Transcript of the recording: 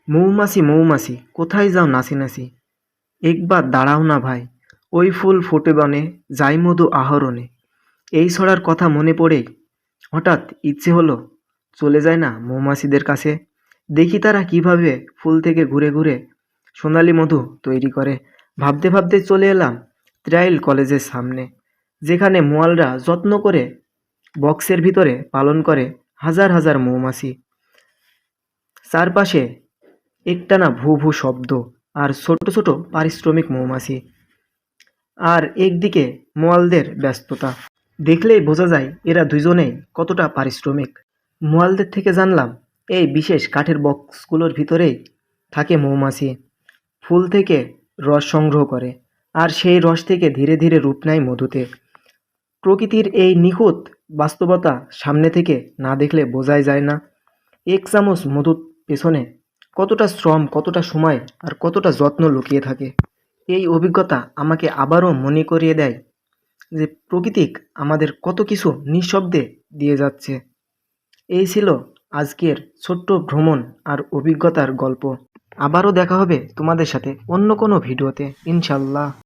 মৌমাছি মৌমাছি কোথায় যাও নাচি নাচি, একবার দাঁড়াও না ভাই, ওই ফুল ফোটে বনে, যাই মধু আহরণে। এই ছড়ার কথা মনে পড়েই হঠাৎ ইচ্ছে হলো চলে যায় না মৌমাছিদের কাছে, দেখি তারা কিভাবে ফুল থেকে ঘুরে ঘুরে সোনালি মধু তৈরি করে। ভাবতে ভাবতে চলে এলাম ট্রায়াল কলেজের সামনে, যেখানে মোয়ালরা যত্ন করে বক্সের ভিতরে পালন করে হাজার হাজার মৌমাছি। চারপাশে একটানা ভূ ভূ শব্দ আর ছোট ছোট পারিশ্রমিক মৌমাছি, আর একদিকে মোয়ালদের ব্যস্ততা। দেখলেই বোঝা যায় এরা দুজনেই কতটা পারিশ্রমিক। মোয়ালদের থেকে জানলাম এই বিশেষ কাঠের বক্সগুলোর ভিতরেই থাকে মৌমাছি, ফুল থেকে রস সংগ্রহ করে, আর সেই রস থেকে ধীরে ধীরে রূপ নেয় মধুতে। প্রকৃতির এই নিখুঁত বাস্তবতা সামনে থেকে না দেখলে বোঝাই যায় না এক চামচ মধুর পেছনে কতটা শ্রম, কতটা সময় আর কতটা যত্ন লুকিয়ে থাকে। এই অভিজ্ঞতা আমাকে আবারও মনে করিয়ে দেয় যে প্রকৃতি আমাদের কত কিছু নিঃশব্দে দিয়ে যাচ্ছে। এই ছিল আজকের ছোট্ট ভ্রমণ আর অভিজ্ঞতার গল্প। আবারও দেখা হবে তোমাদের সাথে অন্য কোনো ভিডিওতে, ইনশাল্লাহ।